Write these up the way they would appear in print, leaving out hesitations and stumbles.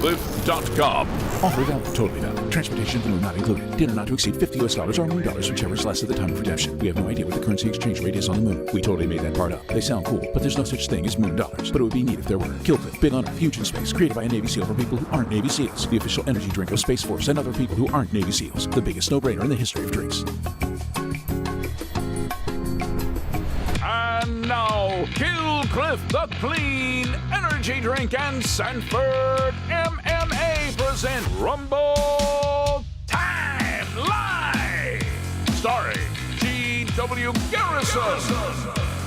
Cliff.com. Offer valid, totally valid. Transportation fluid not included. Dinner not to exceed $50 or Moon dollars, whichever is less at the time of redemption. We have no idea what the currency exchange rate is on the moon. We totally made that part up. They sound cool, but there's no such thing as moon dollars. But it would be neat if there were. Kill Cliff, big on Earth, huge in space, created by a Navy SEAL for people who aren't Navy SEALs. The official energy drink of Space Force and other people who aren't Navy SEALs. The biggest no-brainer in the history of drinks. And now, Kill Cliff, the clean energy drink, and Sanford MMA present Rumble Time Live, starring G.W. Garrison,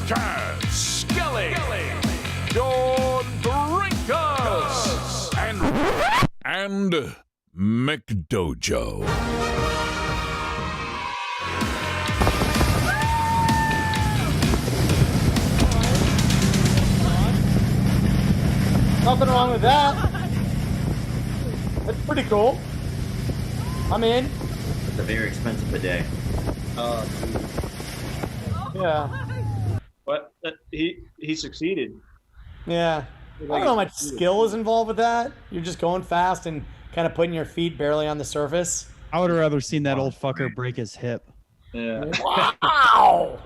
Chaz Skelly, John Drinkas, and McDojo. Nothing wrong with that. That's pretty cool. I'm in. It's a very expensive bidet. Yeah. But he succeeded. Yeah. I don't know how much skill is involved with that. You're just going fast and kind of putting your feet barely on the surface. I would have rather seen that old fucker break his hip. Yeah. Wow.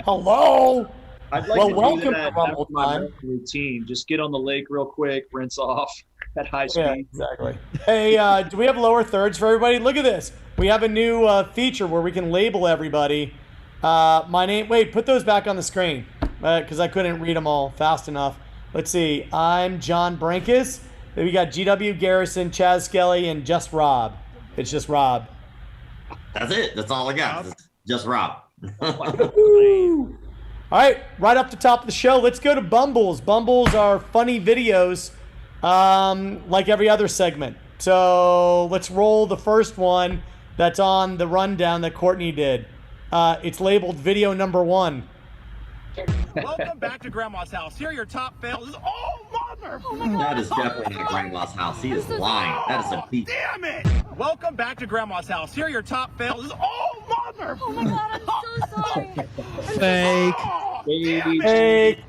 Hello. I'd like Well, to welcome do to that. Rumble That's my Time. routine. Just get on the lake real quick, rinse off at high speed. Yeah, exactly. Hey, do we have lower thirds for everybody? Look at this. We have a new feature where we can label everybody. My name. Wait, put those back on the screen because I couldn't read them all fast enough. Let's see. I'm John Brinkus. Then we got GW Garrison, Chaz Skelly, and just Rob. It's just Rob. That's it. That's all I got. It's just Rob. All right, right up the top of the show, let's go to Bumbles. Bumbles are funny videos like every other segment. So let's roll the first one that's on the rundown that Courtney did. It's labeled video number 1. Welcome back to Grandma's house. Here are your top fails. Oh, mother! Oh my God. That is definitely not Grandma's house. He is lying. That is a peak. Damn it! Welcome back to Grandma's house. Here are your top fails. Oh, mother! Oh my God, I'm so sorry. Fake. Fake. Fake.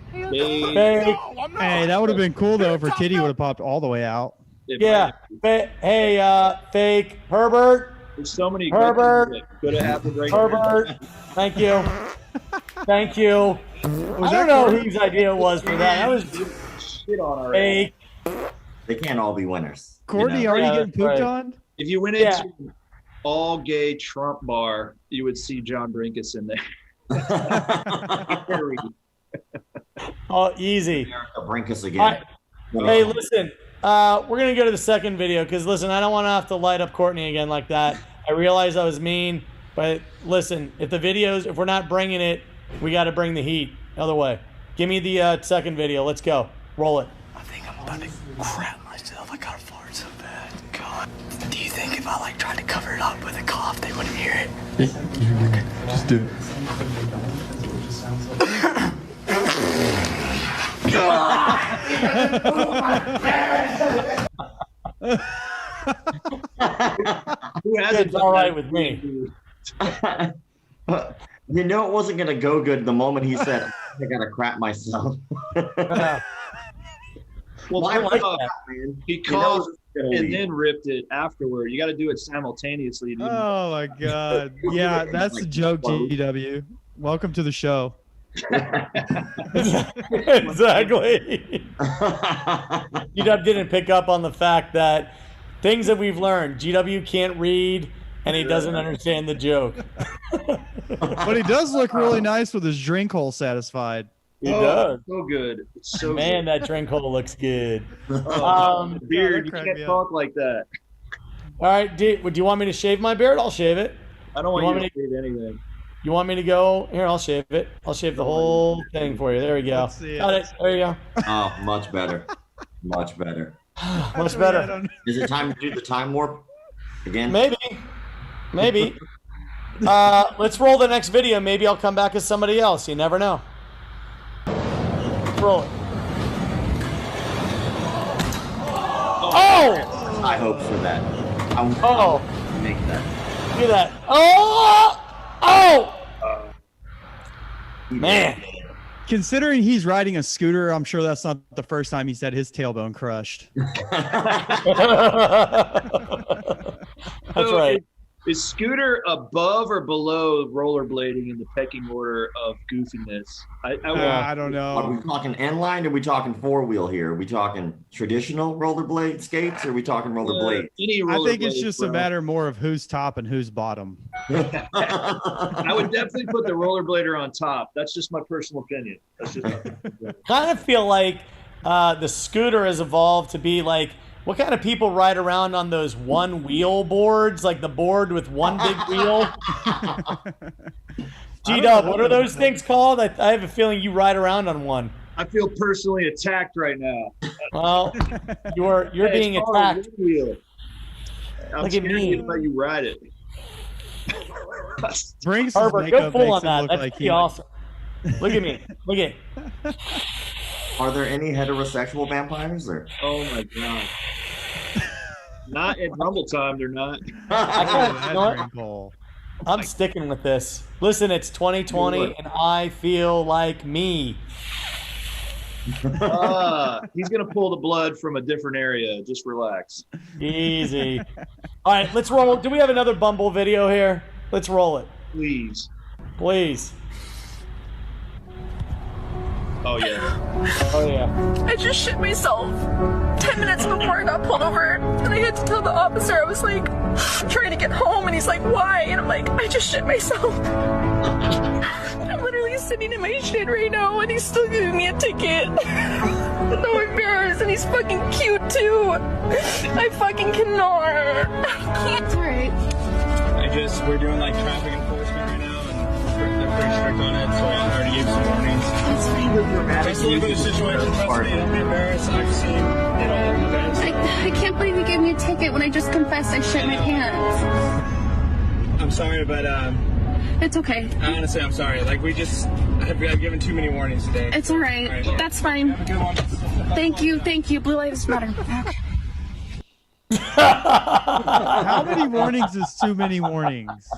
Hey, that would have been cool though if her titty would have popped all the way out. Yeah. Hey, fake. Herbert. There's so many Herbert. good things that could have happened right Herbert. Thank you. Thank you. I don't know whose idea it was for that. That was Shit on already. fake. They can't all be winners. Courtney, you know? are you Yeah, getting pooped right. on? If you went Yeah. into an all-gay Trump bar, you would see John Brinkus in there. Oh, easy. Brinkus again. All right. Hey, listen, we're going to go to the second video because, listen, I don't want to have to light up Courtney again like that. I realize I was mean, but listen, if we're not bringing it, we got to bring the heat. Other way. Give me the second video. Let's go. Roll it. I think I'm about to crap myself. I got a fart so bad. God. Do you think if I tried to cover it up with a cough, they wouldn't hear it? Just do it. Who hasn't It's all right with me. You know it wasn't going to go good the moment he said, I got to crap myself. Well, Why first like off, that, man? he You know caused it's gonna and leave. then ripped it afterward. You got to do it simultaneously. Dude. Oh my God. Yeah, that's a joke, GW. Welcome to the show. Exactly. GW didn't pick up on the fact that things that we've learned, GW can't read and he doesn't understand the joke. But he does look really nice with his drink hole satisfied. He does. So good. It's so Man, good. that drink hole looks good. Beard, you cracked can't me up. talk like that. All right, do you want me to shave my beard? I'll shave it. I don't You want want you to read anything. You want me to go? Here, I'll shave it. I'll shave the whole thing for you. There we go. Let's see it. Got it. There you go. Oh, much better. Much better. Much better. Is it time to do the time warp again? Maybe. Let's roll the next video. Maybe I'll come back as somebody else. You never know. Let's roll it. Oh! I hope for that. I Oh! make that. Look at that. Oh! Oh! Man. Considering he's riding a scooter, I'm sure that's not the first time he's had his tailbone crushed. That's right. Is Scooter above or below rollerblading in the pecking order of goofiness? I don't Are we know. talking inline? Or are we talking four-wheel here? Are we talking traditional rollerblade skates? Or are we talking rollerblade? Any I think it's rollerblades, just bro. a matter more of who's top and who's bottom. I would definitely put the rollerblader on top. That's just my personal opinion. That's just my personal opinion. Kind of feel like the scooter has evolved to be like, what kind of people ride around on those one-wheel boards, like the board with one big wheel? G-Dub, what are those things called? I have a feeling you ride around on one. I feel personally attacked right now. Well, you're being It's called a attacked. wheel. I'm Look at scared me. to let you ride it. Brinks' Herbert, go makeup full on makes him that. look That's like pretty he. awesome. Look at me. Look at Are there any heterosexual vampires? Or Oh my god. Not at Rumble time, they're not. I you know what? Wrinkle. I'm sticking with this. Listen, it's 2020, and I feel like me. He's gonna pull the blood from a different area. Just relax. Easy. All right, let's roll. Do we have another Bumble video here? Let's roll it, Please. please. Oh yeah. Oh, yeah. I just shit myself 10 minutes before I got pulled over, and I had to tell the officer. I was like trying to get home, and he's like, "Why?" And I'm like, "I just shit myself." I'm literally sitting in my shit right now, and he's still giving me a ticket. I'm so embarrassed, and he's fucking cute too. I fucking cannot. I can't. It's alright. We're doing like traffic enforcement right now, and they're pretty strict on it, so I already gave some warnings. That's fine. Just a look at the situation, trust me, don't be embarrassed. I've seen it all. Okay? I can't believe you gave me a ticket when I just confessed I shit my pants. I'm sorry, but It's okay. honestly, I'm sorry. Like, I've given too many warnings today. It's alright. All right. That's fine. Have a good one. Thank you. Blue Lives Matter. Okay. How many warnings is too many warnings?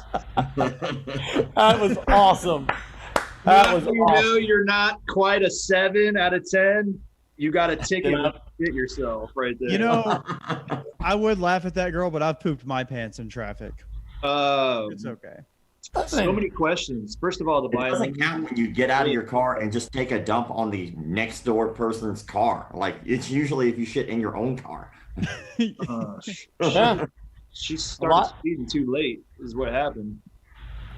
That was awesome. That was You awesome. know you're not quite a 7 out of 10. You got a ticket to shit yourself right there. You know, I would laugh at that girl, but I've pooped my pants in traffic. It's okay. So many questions. First of all, the it doesn't violence. count when you get out of your car and just take a dump on the next door person's car. Like, it's usually if you shit in your own car. Yeah. She started speeding too late, is what happened.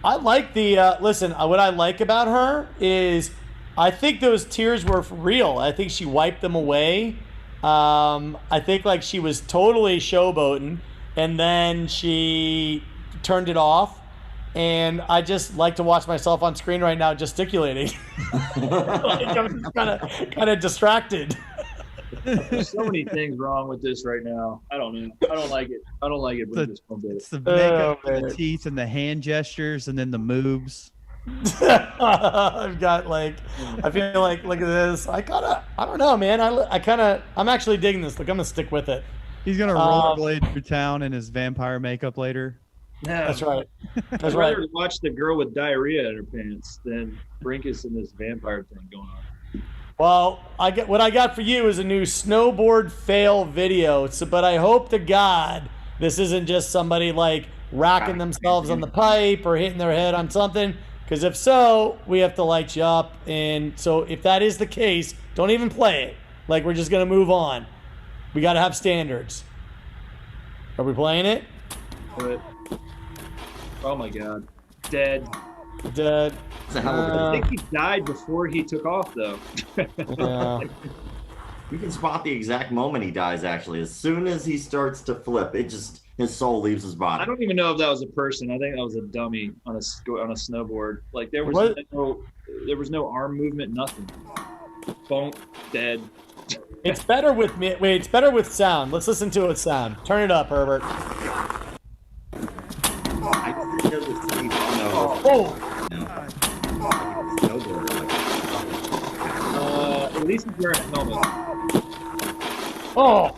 I like the listen. What I like about her is, I think those tears were for real. I think she wiped them away. I think like she was totally showboating, and then she turned it off. And I just like to watch myself on screen right now gesticulating. Like I'm kind of distracted. There's so many things wrong with this right now. I don't know. I don't like it. I don't like it. Bring this one bit. It's the makeup, man. the teeth, and the hand gestures, and then the moves. I've got like, I feel like, look at this. I don't know, man. I'm actually digging this. Look, I'm gonna stick with it. He's gonna rollerblade through town in his vampire makeup later. Yeah, That's right. That's I'd right. rather watch the girl with diarrhea in her pants than Brinkus and this vampire thing going on. Well, what I got for you is a new snowboard fail video. So, but I hope to God this isn't just somebody like racking themselves on the pipe or hitting their head on something. Because if so, we have to light you up. And so if that is the case, don't even play it. Like, we're just gonna move on. We gotta have standards. Are we playing it? But, oh my God, dead. Dead. It's a hell of a I think he died before he took off, though. Yeah. You can spot the exact moment he dies, actually. As soon as he starts to flip, his soul leaves his body. I don't even know if that was a person. I think that was a dummy on a snowboard. Like there was no arm movement, nothing. Bonk, dead. It's better with me. Wait, it's better with sound. Let's listen to it with sound. Turn it up, Herbert. I don't think it was Steve. Oh, Oh, no. Snowboard, At least he's wearing a helmet. oh,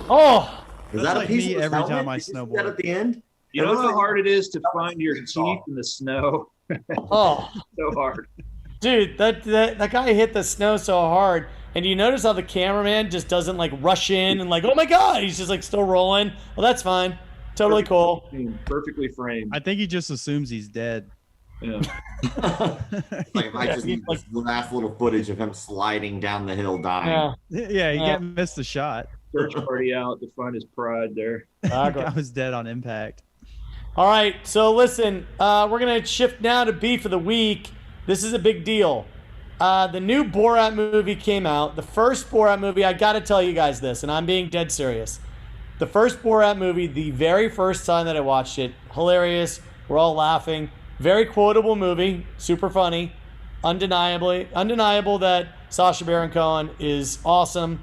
oh. is That's that a like piece me of his every helmet? time I Did you see that snowboard. at the end? You know how hard it is to find your teeth in the snow? Oh, So hard. Dude, that guy hit the snow so hard. And you notice how the cameraman just doesn't like rush in and like, oh my God, he's just like still rolling. Well, that's fine. Totally cool. Perfectly framed. I think he just assumes he's dead. Yeah. Like if I just need this last little footage of him sliding down the hill dying. Yeah, he can't miss the shot. Search party out to find his pride there. I was dead on impact. All right, so listen, we're going to shift now to beef of the week. This is a big deal. The new Borat movie came out. The first Borat movie, I got to tell you guys this, and I'm being dead serious. The first Borat movie, the very first time that I watched it, hilarious. We're all laughing. Very quotable movie, super funny. Undeniable that Sacha Baron Cohen is awesome,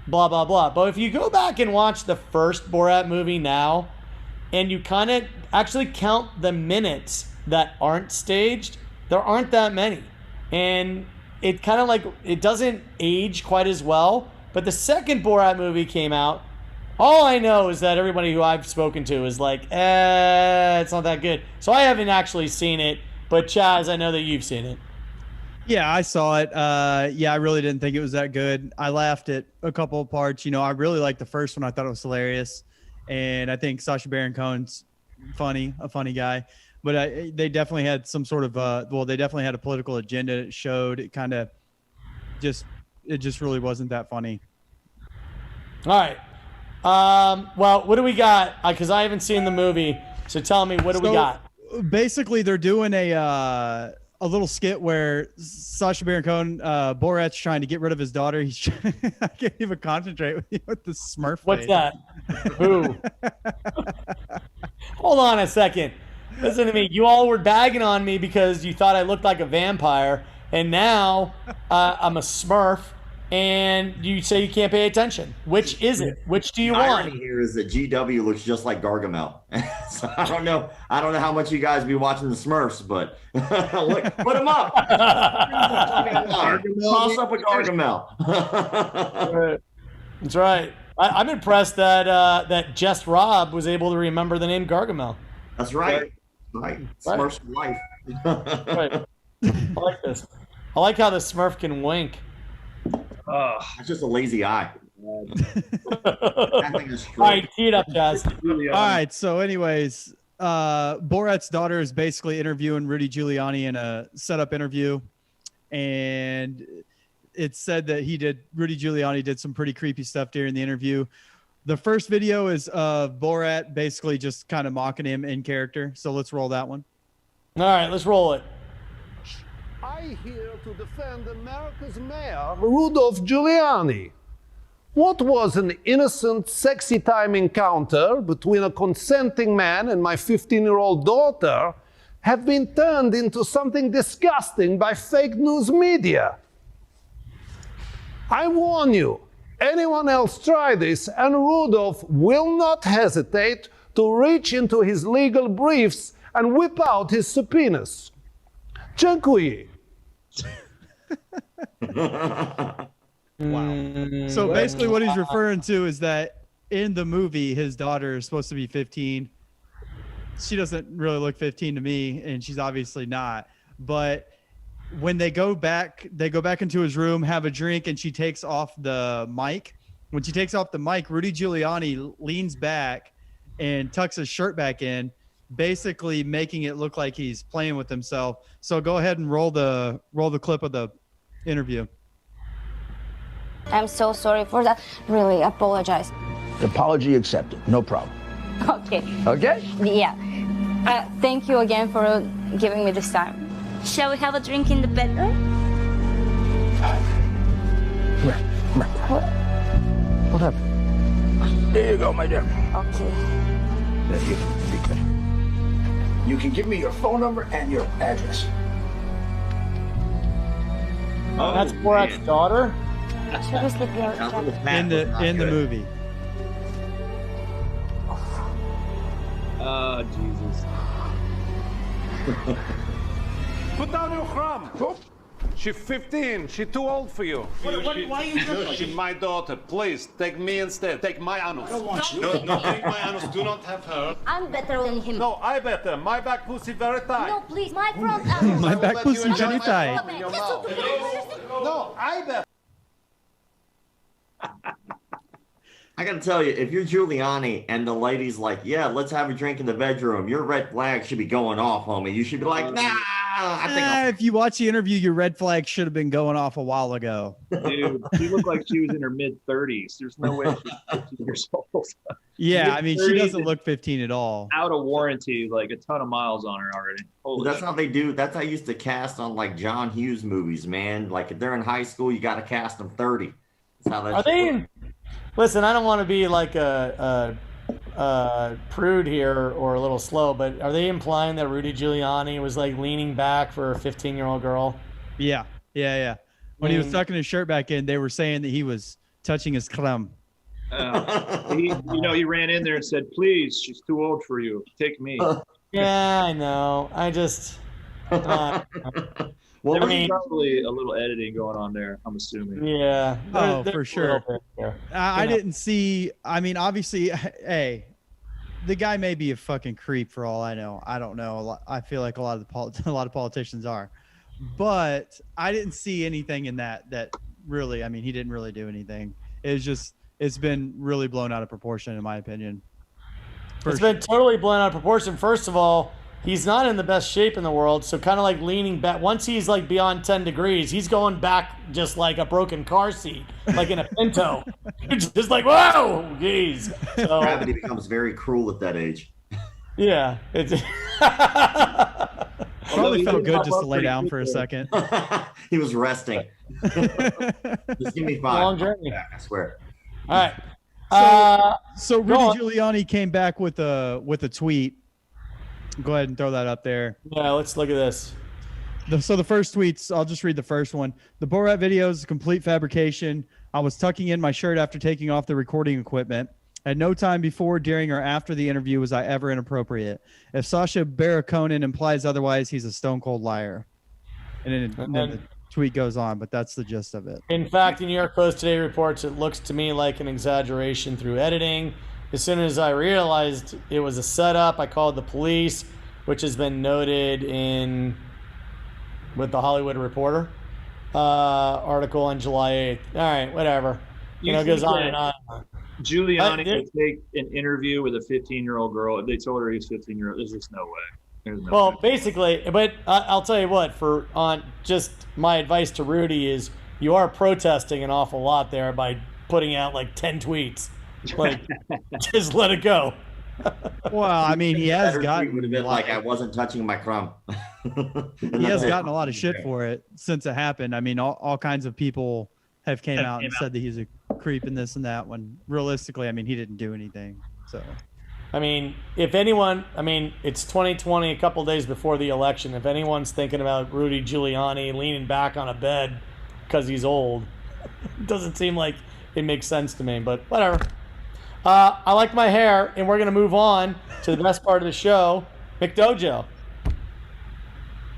blah, blah, blah. But if you go back and watch the first Borat movie now, and you kind of actually count the minutes that aren't staged, there aren't that many. And it kind of like, it doesn't age quite as well. But the second Borat movie came out. All I know is that everybody who I've spoken to is like, it's not that good. So I haven't actually seen it. But Chaz, I know that you've seen it. Yeah, I saw it. Yeah, I really didn't think it was that good. I laughed at a couple of parts. You know, I really liked the first one. I thought it was hilarious. And I think Sacha Baron Cohen's a funny guy. But they definitely had some sort of, they definitely had a political agenda. It showed. It kind of just really wasn't that funny. All right. Well, what do we got? Because I haven't seen the movie. So tell me, what do we got? Basically, they're doing a little skit where Sacha Baron Cohen, Borat's trying to get rid of his daughter. I can't even concentrate with the Smurf What's face. that? Who? Hold on a second. Listen to me. You all were bagging on me because you thought I looked like a vampire, and now I'm a Smurf, and you say you can't pay attention. Which is it? Which do you The want? irony here is that GW looks just like Gargamel. So I don't know how much you guys be watching the Smurfs, but look, put him up. Toss up a Gargamel. That's right. I'm impressed that Jess Robb was able to remember the name Gargamel. That's right. Right. Smurfs for life. Right. I like this. I like how the Smurf can wink. That's just a lazy eye. That thing is All right, tee it up, Jazz. All right. So, anyways, Borat's daughter is basically interviewing Rudy Giuliani in a setup interview, and it's said that Rudy Giuliani did some pretty creepy stuff during the interview. The first video is of Borat basically just kind of mocking him in character. So let's roll that one. All right, let's roll it. I here to defend America's mayor, Rudolph Giuliani. What was an innocent, sexy time encounter between a consenting man and my 15-year-old daughter have been turned into something disgusting by fake news media. I warn you, anyone else try this, and Rudolph will not hesitate to reach into his legal briefs and whip out his subpoenas. Dziękuję. Wow. So basically what he's referring to is that in the movie, his daughter is supposed to be 15. She doesn't really look 15 to me, and she's obviously not. But when they go back into his room, have a drink, and she takes off the mic. When she takes off the mic, Rudy Giuliani leans back and tucks his shirt back in, basically making it look like he's playing with himself. So go ahead and roll the clip of the interview. I'm so sorry for that. Really apologize. Apology accepted. No problem. Okay. Okay? Yeah. Thank you again for giving me this time. Shall we have a drink in the bedroom? What happened? There you go, my dear. Okay. There you go. Be good. You can give me your phone number and your address. Oh, that's Borat's daughter? Seriously, In the movie. Oh, Jesus. Put down your crumb. She's 15. She's too old for you. Why are you doing She's my daughter. Please, take me instead. Take my anus. I don't want you. No, take my anus. Do not have her. I'm better than him. No, I better. My back pussy very tight. No, please, my front. My back pussy very tight. No, I better. I gotta tell you, if you're Giuliani and the lady's like, yeah, let's have a drink in the bedroom, your red flag should be going off, homie. You should be like, nah, I think if you watch the interview, your red flag should have been going off a while ago. Dude, she looked like she was in her mid-30s. There's no way she's 15 years old. Yeah, I mean, she doesn't look 15 at all. Out of warranty, like a ton of miles on her already. Holy that's how they do. That's how I used to cast on like John Hughes movies, man. Like if they're in high school, you got to cast them 30. That's how that. Are they? Listen, I don't want to be like a prude here or a little slow, but are they implying that Rudy Giuliani was like leaning back for a 15-year-old girl? Yeah. When he was tucking his shirt back in, they were saying that he was touching his crumb. he ran in there and said, "Please, she's too old for you. Take me." Yeah, I know. I just. Well, there was probably a little editing going on there, I'm assuming. Yeah. For sure. I didn't see. I mean, obviously, hey, the guy may be a fucking creep for all I know. I don't know. I feel like a lot of politicians are, but I didn't see anything in that really. I mean, he didn't really do anything. It's been really blown out of proportion, in my opinion. It's been totally blown out of proportion. First of all, he's not in the best shape in the world, so kind of like leaning back. Once he's like beyond 10 degrees, he's going back just like a broken car seat, like in a Pinto. Just like, whoa, geez. So, gravity becomes very cruel at that age. Yeah. It's probably felt good just to lay down for a second. He was resting. Just give me 5. Long journey. I swear. All right. So Rudy Giuliani came back with a tweet. Go ahead and throw that up there. Yeah, let's look at this. So the first tweets, I'll just read the first one. The Borat video is a complete fabrication. I was tucking in my shirt after taking off the recording equipment. At no time before, during, or after the interview was I ever inappropriate. If Sacha Baron Cohen implies otherwise, he's a stone cold liar. And then the tweet goes on, but that's the gist of it. In fact, the New York Post today reports it looks to me like an exaggeration through editing. As soon as I realized it was a setup, I called the police, which has been noted with the Hollywood Reporter article on July 8th. All right, whatever. It goes on and on. Giuliani could take an interview with a 15-year-old girl if they told her he's 15-year-old. There's just no way. There's no way. Basically, but I'll tell you what. Just my advice to Rudy is you are protesting an awful lot there by putting out like 10 tweets. Like, just let it go. Well, I mean, he has gotten would have been like, I wasn't touching my crumb. He has gotten a lot of shit for it since it happened. I mean, all kinds of people have came out and said that he's a creep and this and that, when realistically, I mean, he didn't do anything. So, I mean, if anyone, it's 2020, a couple days before the election. If anyone's thinking about Rudy Giuliani leaning back on a bed because he's old, it doesn't seem like it makes sense to me, but whatever. I like my hair, and we're going to move on to the best part of the show, McDojo.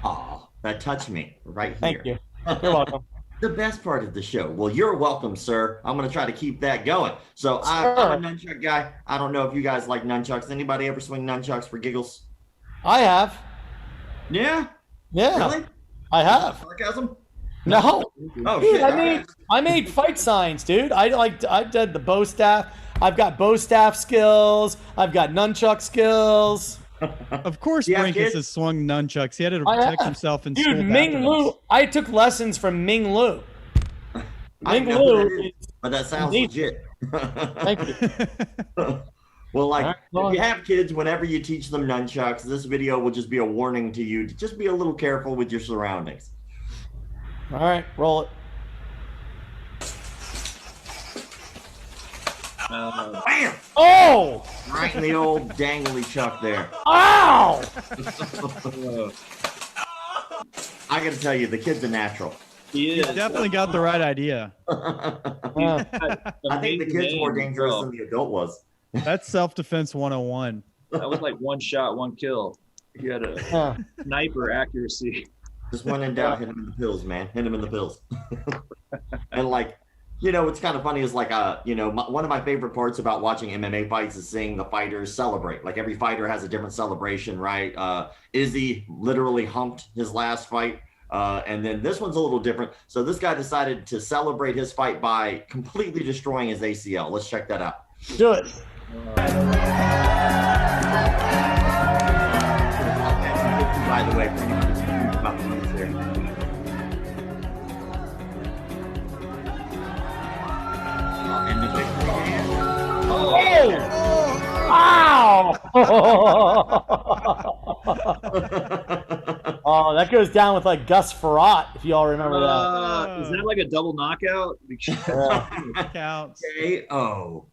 Oh, that touched me right here. Thank you. You're welcome. The best part of the show. Well, you're welcome, sir. I'm going to try to keep that going. So I'm a nunchuck guy. I don't know if you guys like nunchucks. Anybody ever swing nunchucks for giggles? I have. Yeah? Yeah. Really? I have. Sarcasm? No. Oh, dude, shit. I made fight signs, dude. I did the bow staff. I've got bow staff skills. I've got nunchuck skills. Of course, Brinkus has swung nunchucks. He had to protect himself in school. Dude, Ming Lu. I took lessons from Ming Lu. Ming Lu, but that sounds legit. Thank you. Well, like, if you have kids, whenever you teach them nunchucks, this video will just be a warning to you to just be a little careful with your surroundings. All right, roll it. Bam! Oh! Right in the old dangly chuck there. Ow! I gotta tell you, the kid's a natural. He is. He's definitely got the right idea. I think the kid's more dangerous than the adult was. That's self-defense 101. That was like one shot, one kill. He had a sniper accuracy. Just when in doubt, hit him in the pills, man. Hit him in the pills. And like, you know, what's kind of funny is like, you know, one of my favorite parts about watching MMA fights is seeing the fighters celebrate. Like every fighter has a different celebration, right? Izzy literally humped his last fight. And then this one's a little different. So this guy decided to celebrate his fight by completely destroying his ACL. Let's check that out. Do it. By the way, about the moves there. And the victory hand. Oh, that goes down with like Gus Farrat, if you all remember that. Is that like a double knockout? Counts. KO.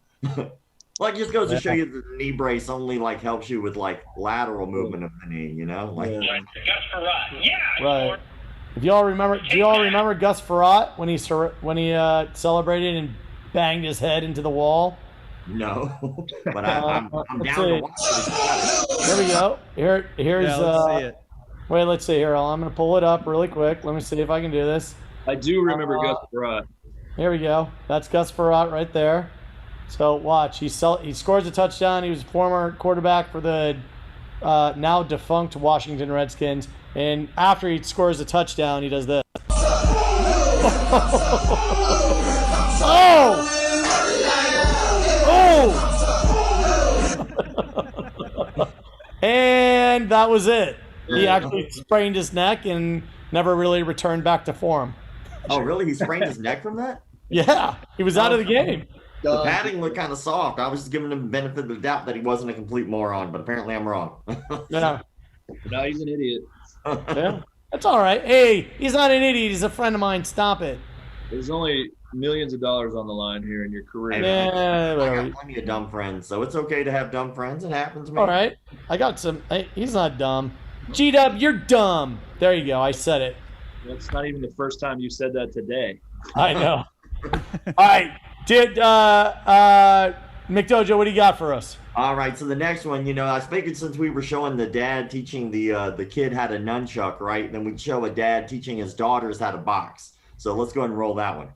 Like, just goes to show you that the knee brace only like helps you with like lateral movement of the knee, you know? Like, Right. If y'all remember, do y'all remember Gus Farrat when he celebrated and banged his head into the wall? no, but I'm down to watch it. Here we go. Here's Yeah, let's see it. Wait, let's see here. I'm gonna pull it up really quick. Let me see if I can do this. I do remember Gus Farrat. Here we go. That's Gus Farrat right there. So watch. He scores a touchdown. He was a former quarterback for the now defunct Washington Redskins. And after he scores a touchdown, he does this. Oh! Oh! And that was it. He actually sprained his neck and never really returned back to form. Oh, really? He sprained his neck from that? Yeah, he was out of the game. The padding looked kind of soft. I was just giving him the benefit of the doubt that he wasn't a complete moron, but apparently I'm wrong. Yeah. No, he's an idiot. Yeah, that's all right. Hey, he's not an idiot. He's a friend of mine. Stop it. There's only millions of dollars on the line here in your career. I got plenty of dumb friends, so it's okay to have dumb friends. It happens, man. All right. I got some. Hey, he's not dumb. G-Dub, you're dumb. There you go. I said it. That's not even the first time you said that today. I know. All right. McDojo, what do you got for us? All right, so the next one, you know, I figured since we were showing the dad teaching the kid how to nunchuck, right, then we'd show a dad teaching his daughters how to box. So let's go ahead and roll that one.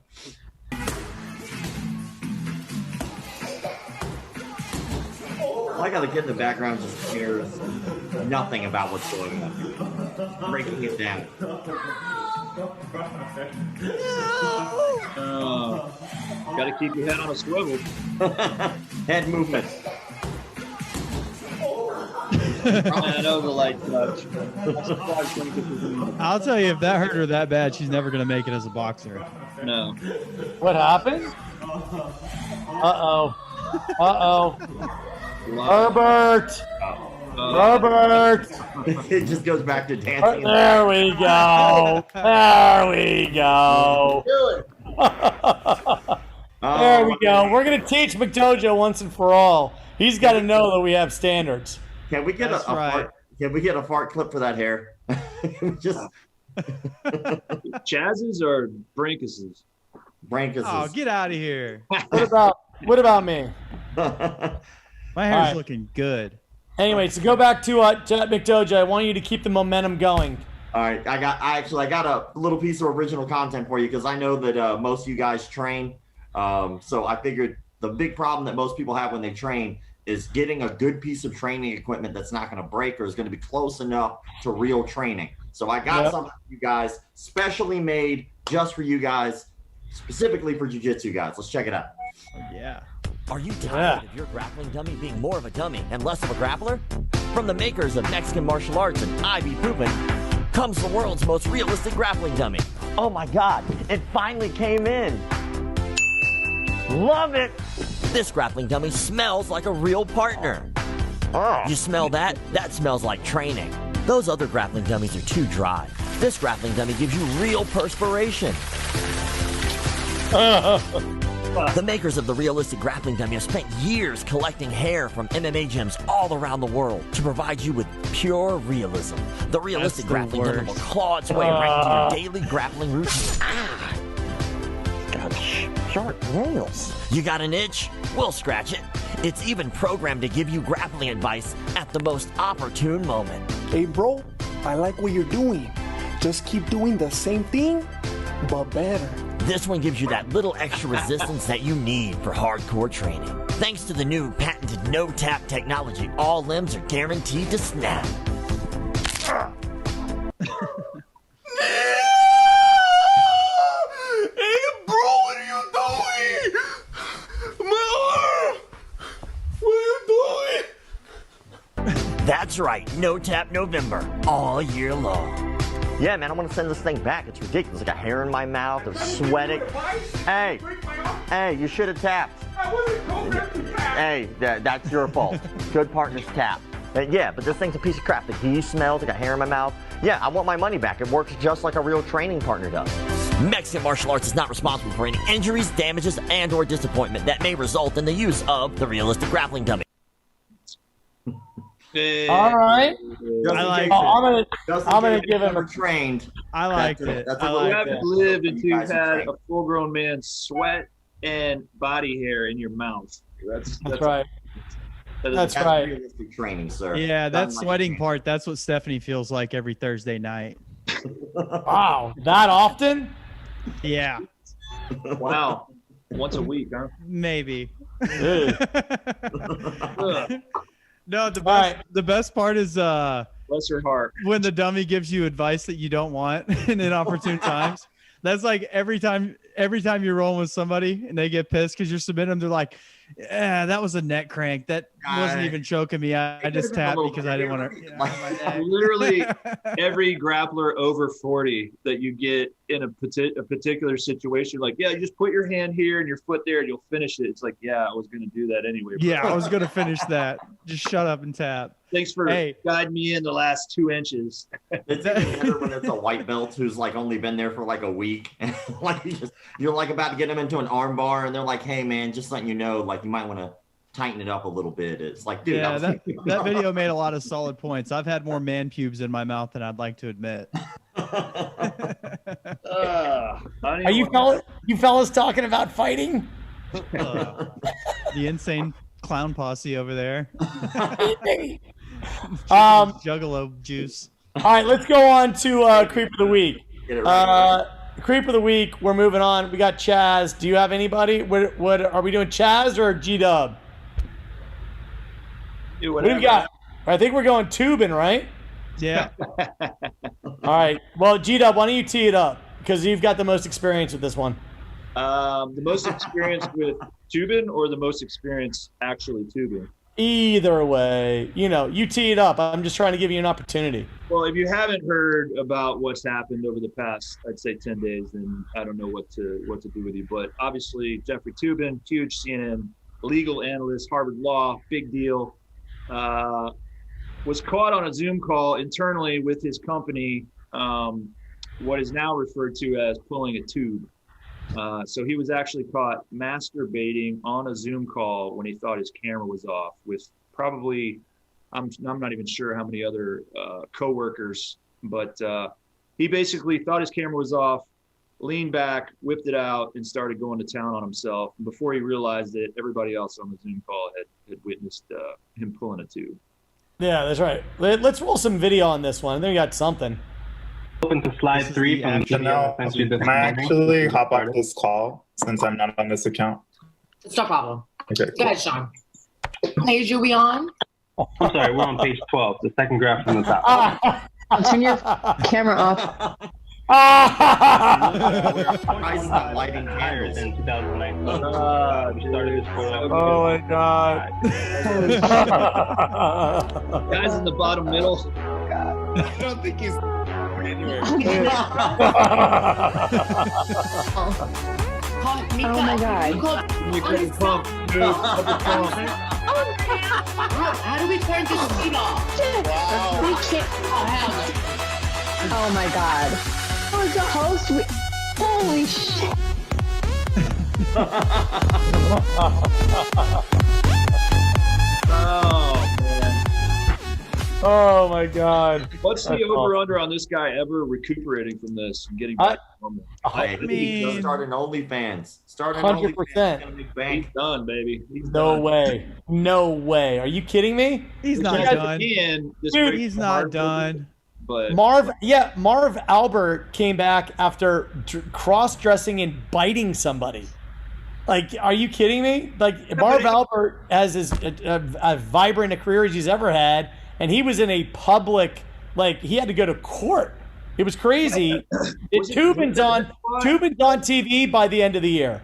I like how the kid in the background just cares nothing about what's going on. Breaking it down. Got to keep your head on a swivel. Head movement. I know the light touch. I'll tell you, if that hurt her that bad, she's never going to make it as a boxer. No. What happened? Uh-oh. Uh-oh. Herbert! Herbert! It just goes back to dancing. There we go. There we go. There we go. We're going to teach McDojo once and for all. He's got to know that we have standards. Can we get a fart? Can we get a fart clip for that hair? Just Chaz's or Brankus's? Brankus's. Oh, get out of here. What about me? My hair's looking good. Anyway, so go back to McDojo. I want you to keep the momentum going. All right, I got a little piece of original content for you because I know that most of you guys train. So I figured the big problem that most people have when they train is getting a good piece of training equipment that's not going to break or is going to be close enough to real training. So I got something for you guys, specially made just for you guys, specifically for jiu-jitsu guys. Let's check it out. Yeah. Are you tired of your grappling dummy being more of a dummy and less of a grappler? From the makers of Mexican martial arts and ibuprofen comes the world's most realistic grappling dummy. Oh my God, it finally came in. Love it. This grappling dummy smells like a real partner. You smell that? That smells like training. Those other grappling dummies are too dry. This grappling dummy gives you real perspiration. The makers of the realistic grappling dummy have spent years collecting hair from MMA gyms all around the world to provide you with pure realism. The realistic grappling dummy will claw its way right into your daily grappling routine. Got sharp nails. You got an itch? We'll scratch it. It's even programmed to give you grappling advice at the most opportune moment. Hey, bro, I like what you're doing. Just keep doing the same thing, but better. This one gives you that little extra resistance that you need for hardcore training. Thanks to the new patented no-tap technology, all limbs are guaranteed to snap. Hey, bro, what are you doing? My arm! What are you doing? That's right, no-tap November, all year long. Yeah, man, I want to send this thing back. It's ridiculous. I got hair in my mouth. I'm sweating. Hey, you should have tapped. Hey, that's your fault. Good partners tap. Yeah, but this thing's a piece of crap. The geese smells. I got hair in my mouth. Yeah, I want my money back. It works just like a real training partner does. Mexican martial arts is not responsible for any injuries, damages, and or disappointment that may result in the use of the realistic grappling dummy. All right. I like it. I'm gonna give him a trained. I liked it. You haven't lived until you've had a full-grown man's sweat and body hair in your mouth. That's right. That's right. Realistic training, sir. Yeah, that sweating part, that's what Stephanie feels like every Thursday night. Wow, that often? Yeah. Wow. Once a week, huh? Maybe. No, the best part is bless her heart. When the dummy gives you advice that you don't want in inopportune times. That's like every time you're rolling with somebody and they get pissed because you're submitting them, they're like, yeah, that was a neck crank. That wasn't even choking me. I just tapped because I didn't want to. Literally every grappler over 40 that you get in a particular situation, like, yeah, you just put your hand here and your foot there and you'll finish it. It's like, yeah, I was going to do that anyway. Bro. Yeah, I was going to finish that. Just shut up and tap. Thanks for guiding me in the last 2 inches. It's even better when it's a white belt who's like only been there for like a week. Like you're like about to get them into an arm bar and they're like, hey man, just letting you know, like you might want to tighten it up a little bit. It's like, dude, yeah, that video made a lot of solid points. I've had more man pubes in my mouth than I'd like to admit. Are you fellas talking about fighting? The insane clown posse over there. Juggalo juice. All right, let's go on to Creep of the Week. Creep of the Week, we're moving on. We got Chaz. Do you have anybody? What are we doing, Chaz or G-Dub? What do we got? I think we're going Toobin, right? Yeah. All right. Well, G-Dub, why don't you tee it up? Because you've got the most experience with this one. The most experience with Toobin or the most experience actually Toobin? Either way, you tee it up. I'm just trying to give you an opportunity. Well, if you haven't heard about what's happened over the past, I'd say 10 days, then I don't know what to do with you. But obviously, Jeffrey Toobin, huge CNN legal analyst, Harvard Law, big deal, was caught on a Zoom call internally with his company, what is now referred to as pulling a tube. So he was actually caught masturbating on a Zoom call when he thought his camera was off with probably, I'm not even sure how many other coworkers, but he basically thought his camera was off, leaned back, whipped it out, and started going to town on himself. And before he realized it, everybody else on the Zoom call had witnessed him pulling a tube. Yeah, that's right. Let's roll some video on this one. I think we got something. Open to slide 3 from Chanel. Can I actually hop off this call since I'm not on this account? It's no problem. Okay. Go ahead, Sean. Page are we on? I'm sorry, we're on page 12, the second graph from the top. Turn your camera off. Lighting candles in 2019. Oh my God. Guys in the bottom middle. I don't think he's anywhere. Oh my God. How do we turn this sheet off? Wow. We can't. Oh my God. Oh, the host. Holy shit. Oh man. Oh my God. What's the over/under on this guy ever recuperating from this and getting back to normal? I mean, start an OnlyFans. Start an 100%. He's done, baby. No way. No way. Are you kidding me? He's not done. Dude, he's not done. But Marv Albert came back after cross-dressing and biting somebody. Like, are you kidding me? Like, Marv Albert has as vibrant a career as he's ever had, and he was in a public, like, he had to go to court. It was crazy. Toobin's on TV by the end of the year.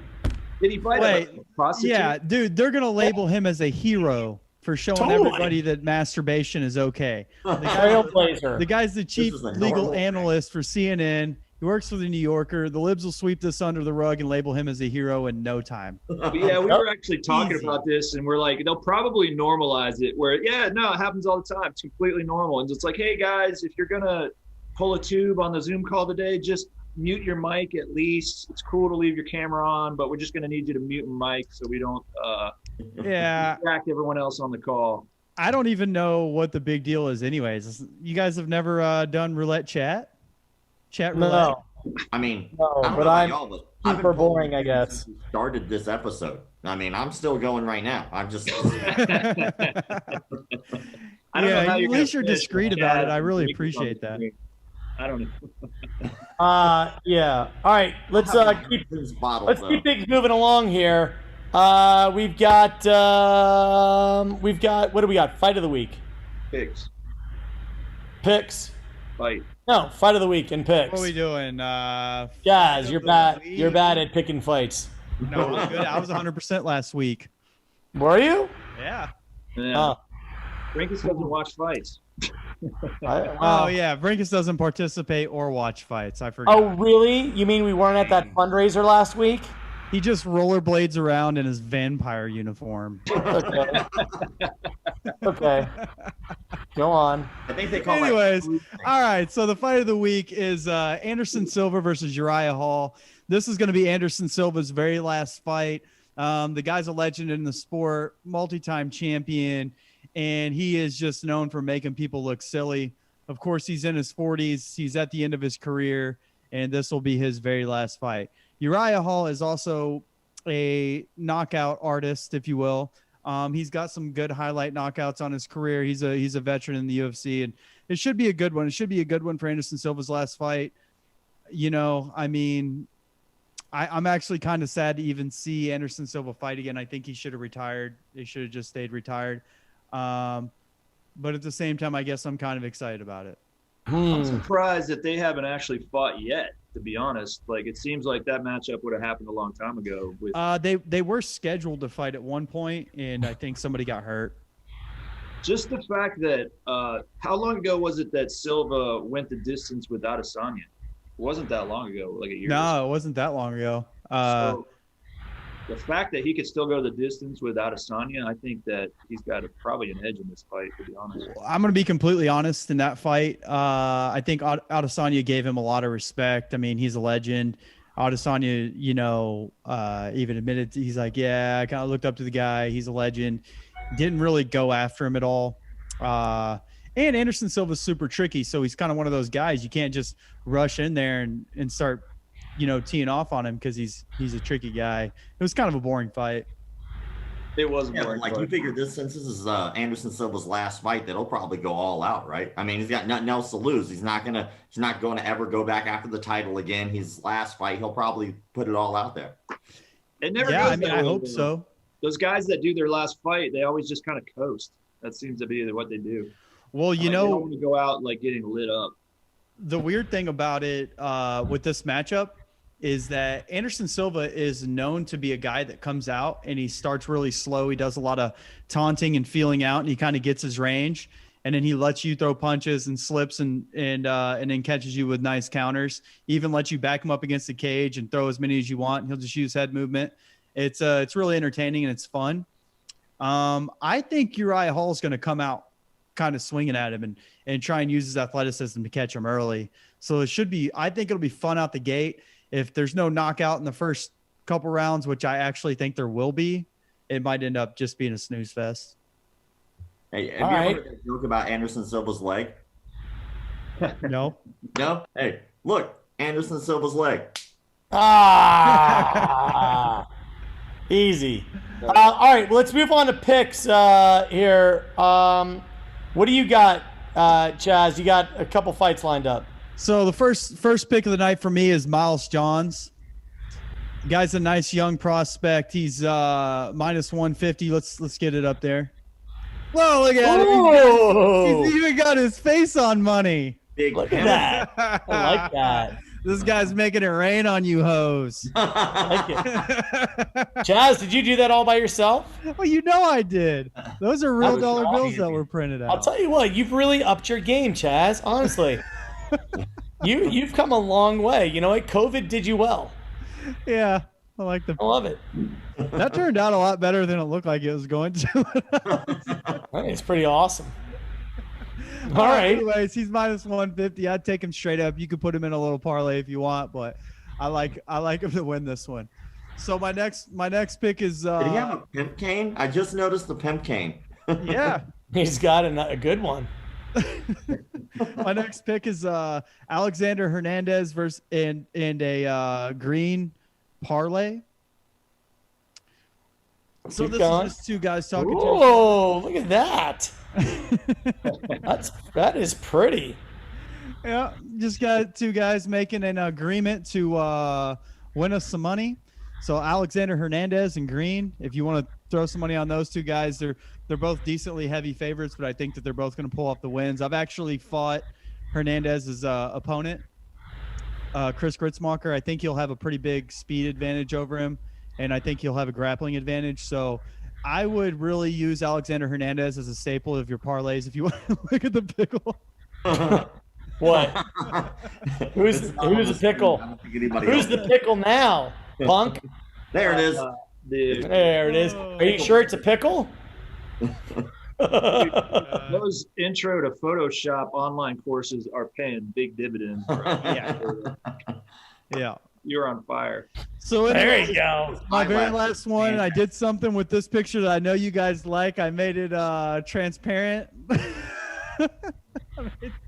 Did he bite a prostitute? Yeah, dude, they're gonna label him as a hero for showing everybody that masturbation is okay. The guy's the chief legal analyst for CNN. He works for the New Yorker. The libs will sweep this under the rug and label him as a hero in no time. Yeah, we were actually talking about this, and we're like, they'll probably normalize it where, it happens all the time. It's completely normal. And it's like, hey, guys, if you're going to pull a tube on the Zoom call today, just mute your mic at least. It's cool to leave your camera on, but we're just going to need you to mute your mic so we don't distract everyone else on the call. I don't even know what the big deal is anyways. You guys have never done roulette chat? Chat roulette? No. I mean, but I'm super boring, I guess. Started this episode. I mean, I'm still going right now. I'm just. I don't know how at least you're discreet about it. I really appreciate that. I don't know. Yeah. All right. Let's keep things moving along here. We've got what do we got? Fight of the week. Picks. Fight. No, fight of the week and picks. What are we doing? Guys, you're bad. You're bad at picking fights. No, I'm good. I was 100% last week. Were you? Yeah. Brinkus doesn't watch fights. Oh yeah, Brinkus doesn't participate or watch fights. I forgot. Oh really? You mean we weren't at that fundraiser last week? He just rollerblades around in his vampire uniform. Okay. Go on. I think they call Anyways, all right. So the fight of the week is Anderson Silva versus Uriah Hall. This is going to be Anderson Silva's very last fight. The guy's a legend in the sport, multi-time champion, and he is just known for making people look silly. Of course, he's in his 40s. He's at the end of his career, and this will be his very last fight. Uriah Hall is also a knockout artist, if you will. He's got some good highlight knockouts on his career. He's a veteran in the UFC, and it should be a good one. It should be a good one for Anderson Silva's last fight. You know, I mean, I'm actually kind of sad to even see Anderson Silva fight again. I think he should have retired. He should have just stayed retired. But at the same time, I guess I'm kind of excited about it. I'm surprised that they haven't actually fought yet, to be honest. Like, it seems like that matchup would have happened a long time ago. They were scheduled to fight at one point, and I think somebody got hurt. Just the fact that how long ago was it that Silva went the distance with Adesanya? It wasn't that long ago, like a year. No, it wasn't that long ago. So the fact that he could still go the distance with Adesanya, I think that he's got probably an edge in this fight, to be honest. I'm going to be completely honest in that fight. I think Adesanya gave him a lot of respect. I mean, he's a legend. Adesanya, you know, even admitted, he's like, yeah, I kind of looked up to the guy. He's a legend. Didn't really go after him at all. And Anderson Silva's super tricky, so he's kind of one of those guys. You can't just rush in there and start, you know, teeing off on him because he's a tricky guy. It was kind of a boring fight. It was boring. Like, you figure since this is Anderson Silva's last fight, that he'll probably go all out, right? I mean, he's got nothing else to lose. He's not going to ever go back after the title again. His last fight, he'll probably put it all out there. It never goes. goes I mean, I hope so. Those guys that do their last fight, they always just kind of coast. That seems to be what they do. Well, you know, they don't want to go out like getting lit up. The weird thing about it with this matchup is that Anderson Silva is known to be a guy that comes out and he starts really slow. He does a lot of taunting and feeling out, and he kind of gets his range, and then he lets you throw punches and slips and then catches you with nice counters. He even lets you back him up against the cage and throw as many as you want. He'll just use head movement. It's really entertaining and it's fun. I think Uriah Hall is going to come out kind of swinging at him and try and use his athleticism to catch him early. So it should be, I think it'll be fun out the gate. If there's no knockout in the first couple rounds, which I actually think there will be, it might end up just being a snooze fest. Hey, have you ever heard that joke about Anderson Silva's leg? No. No? Hey, look, Anderson Silva's leg. Easy. All right, well, let's move on to picks here. What do you got, Chaz, you got a couple fights lined up. So the first pick of the night for me is Miles Johns. Guy's a nice young prospect. He's minus 150. Let's get it up there. Whoa, look at him. He's even got his face on money. Look at that. I like that. This guy's making it rain on you hoes. I like it. Chaz, did you do that all by yourself? Well, you know I did. Those are real dollar bills that were printed out. I'll tell you what, you've really upped your game, Chaz. Honestly. You've come a long way. You know what? COVID did you well. Yeah, I love it. That turned out a lot better than it looked like it was going to. It's pretty awesome. All right. Anyways, he's minus 150. I'd take him straight up. You could put him in a little parlay if you want, but I like him to win this one. So my next pick is. Did he have a pimp cane? I just noticed the pimp cane. Yeah, he's got a good one. My next pick is Alexander Hernandez versus and a green parlay. So Keep this going. is just two guys talking to each Whoa, look at that. That is pretty. Yeah, just got two guys making an agreement to win us some money. So Alexander Hernandez and Green, if you want to throw some money on those two guys, they're both decently heavy favorites, but I think that they're both going to pull off the wins. I've actually fought Hernandez's opponent, Chris Gritzmacher. I think he'll have a pretty big speed advantage over him, and I think he'll have a grappling advantage. So I would really use Alexander Hernandez as a staple of your parlays if you want to look at the pickle. What? Who's the pickle? Who's the pickle now, punk? There it is. There it is. Are you sure it's a pickle? Those intro to Photoshop online courses are paying big dividends. Yeah. You're on fire. So there you go. My very last one, I did something with this picture that I know you guys like. I made it transparent.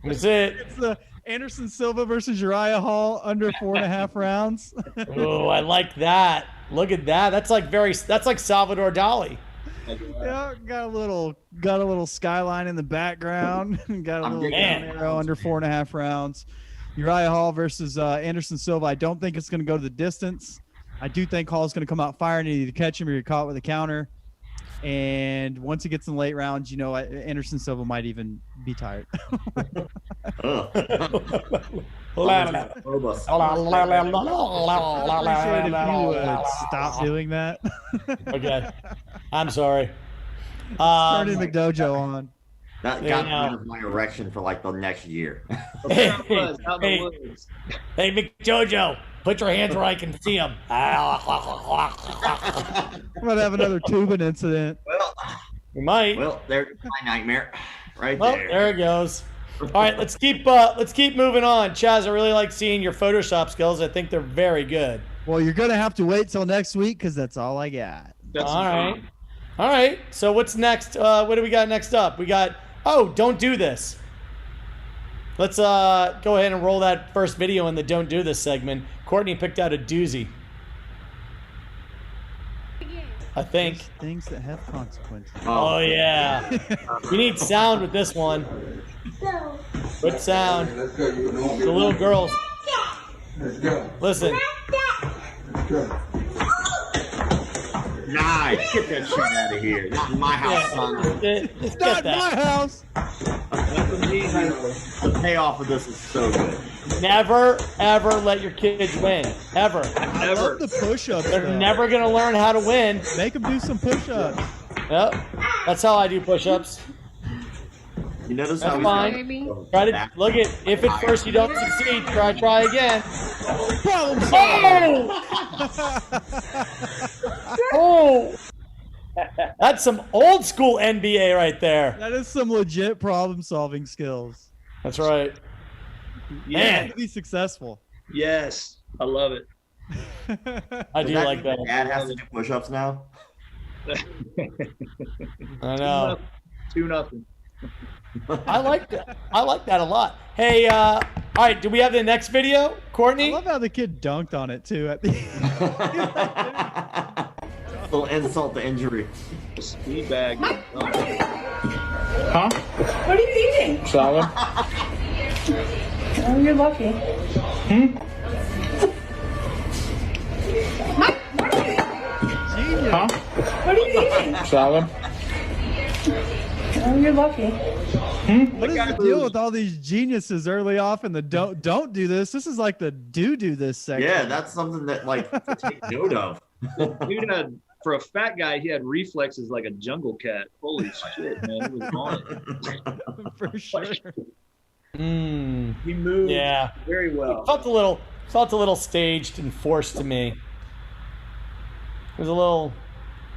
That's it. It's Anderson Silva versus Uriah Hall under 4.5 rounds. Oh, I like that. Look at that. That's like Salvador Dali. Yeah, got a little skyline in the background. Got a little down arrow under 4.5 rounds. Uriah Hall versus Anderson Silva. I don't think it's going to go to the distance. I do think Hall's going to come out firing and either catch him or you're caught with a counter. And once it gets in the late rounds, Anderson Silva might even be tired. Stop doing that. Okay. I'm sorry. Turning McDojo on. That got rid of my erection for like the next year. Hey, McDojo, put your hands where I can see them. I'm gonna have another Toobin incident. Well, we might. Well, there's my nightmare, right there. There it goes. All right, let's keep moving on. Chaz, I really like seeing your Photoshop skills. I think they're very good. Well, you're gonna have to wait till next week because that's all I got. All right. So what's next? What do we got next up? We got don't do this. Let's go ahead and roll that first video in the don't do this segment. Courtney picked out a doozy. I think. There's things that have consequences. Oh yeah. You need sound with this one. Good sound. The little girls. Listen. Nice. Get that shit out of here. Not in my house, son. It's not my house. The payoff of this is so good. Never, ever let your kids win. Ever. I love the push-ups. They're never going to learn how to win. Make them do some push-ups. Yep. That's how I do push-ups. You notice That's how fine. Try to look at if at first you don't succeed, try again. Problem solved. Oh! That's some old school NBA right there. That is some legit problem-solving skills. That's right. Yeah. To be successful. Yes, I love it. I do like that. Dad has to do push-ups now. I know. 2-0. I like that. I like that a lot. Hey, all right. Do we have the next video, Courtney? I love how the kid dunked on it too at the end. Little insult to injury. Speed bag. Huh? What are you eating? Solid. Oh, you're lucky. Huh? What are you eating? Solid. Oh, you're lucky. What is the deal with all these geniuses early off in the don't do this? This is like the do this section. Yeah, that's something that like to take note of. Dude had, for a fat guy, he had reflexes like a jungle cat. Holy shit, man! He was on it. For sure. He moved very well. Felt a little staged and forced to me. It was a little,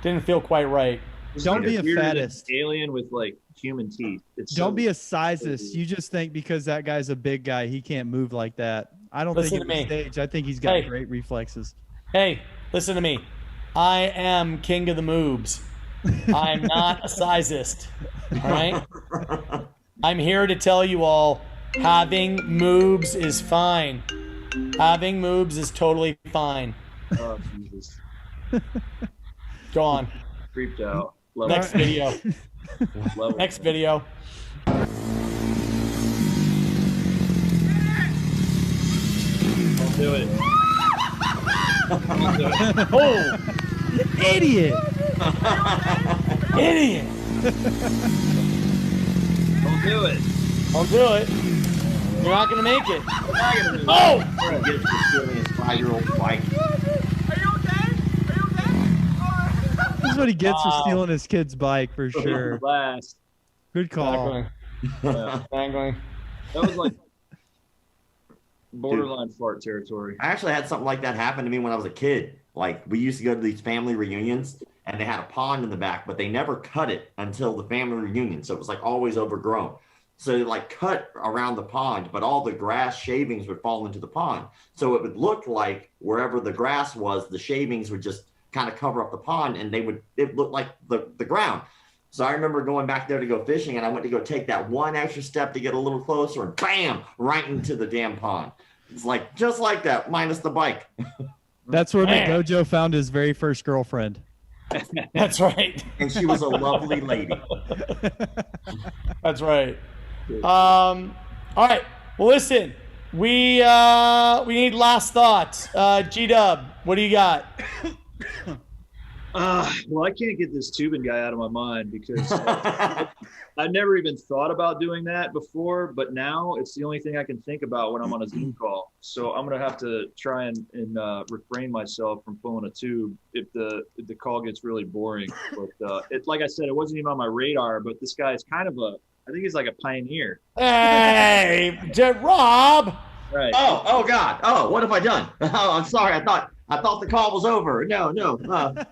didn't feel quite right. Don't be a fattest. Alien with like human teeth. Don't be a sizist. You just think because that guy's a big guy, he can't move like that. I don't think it's stage. I think he's got great reflexes. Hey, listen to me. I am king of the moobs. I'm not a sizist. All right? I'm here to tell you all, having moobs is fine. Having moobs is totally fine. Oh, Jesus. Go on. Creeped out. Next video. Next video. Don't do it. Don't do it. Oh, idiot! Idiot! Don't do it. Don't do it. You're not gonna make it. Oh! He gets for stealing his 5-year-old bike. This is what he gets for stealing his kid's bike, for sure. Last. Good call. Yeah. Dangling. That was like borderline fart territory. I actually had something like that happen to me when I was a kid. Like, we used to go to these family reunions, and they had a pond in the back, but they never cut it until the family reunion. So it was like always overgrown. So they like cut around the pond, but all the grass shavings would fall into the pond. So it would look like wherever the grass was, the shavings would just kind of cover up the pond, and it looked like the ground. So I remember going back there to go fishing, and I went to go take that one extra step to get a little closer, and bam, right into the damn pond. It's like, just like that, minus the bike. That's where McDojo found his very first girlfriend. That's right. And she was a lovely lady. That's right. All right. Well, listen, we need last thoughts. G-Dub, what do you got? Well, I can't get this Toobin guy out of my mind because I never even thought about doing that before, but now it's the only thing I can think about when I'm on a Zoom call. So I'm gonna have to try and refrain myself from pulling a tube if the call gets really boring. But it's like I said, it wasn't even on my radar. But this guy is kind of I think he's like a pioneer. Hey, Rob. Right. Oh God. Oh, what have I done? Oh, I'm sorry. I thought the call was over. No.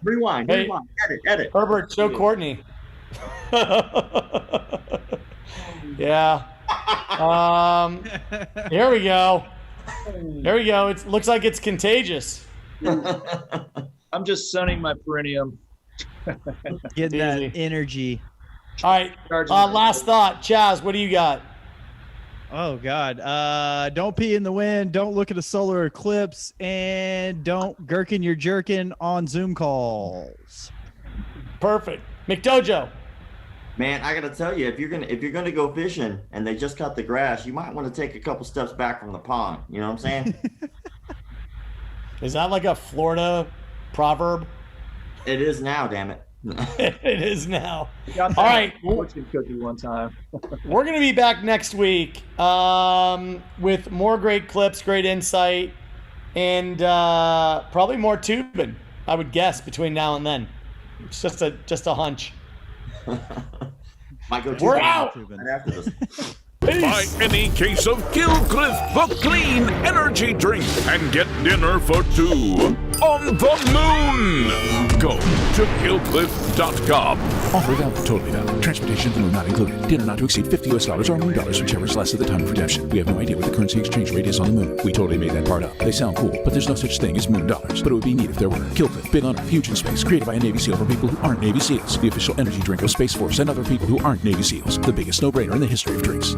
Rewind. Hey, Rewind. Edit. Herbert, show Courtney. Yeah. Here we go. It looks like it's contagious. I'm just sunning my perineum. Getting that energy. All right. Last thought. Chaz, what do you got? Oh, God. Don't pee in the wind. Don't look at a solar eclipse. And don't gherkin your jerkin on Zoom calls. Perfect. McDojo. Man, I gotta tell you, if you're gonna go fishing and they just cut the grass, you might want to take a couple steps back from the pond. You know what I'm saying? Is that like a Florida proverb? It is now, damn it. It is now. All right. Fortune cookie one time. We're going to be back next week with more great clips, great insight, and probably more Toobin, I would guess, between now and then. It's just a hunch. We're out. Right after this. Buy any case of Gilcliff the Clean Energy Drink and get dinner for two on the moon. Go to Gilcliff.com. Offer valid, totally valid. Transportation through not included. Dinner not to exceed $50 or moon dollars, whichever is less at the time of redemption. We have no idea what the currency exchange rate is on the moon. We totally made that part up. They sound cool, but there's no such thing as moon dollars. But it would be neat if there were. Gilcliff, big on Earth, huge in space, created by a Navy SEAL for people who aren't Navy SEALs. The official energy drink of Space Force and other people who aren't Navy SEALs. The biggest no-brainer in the history of drinks.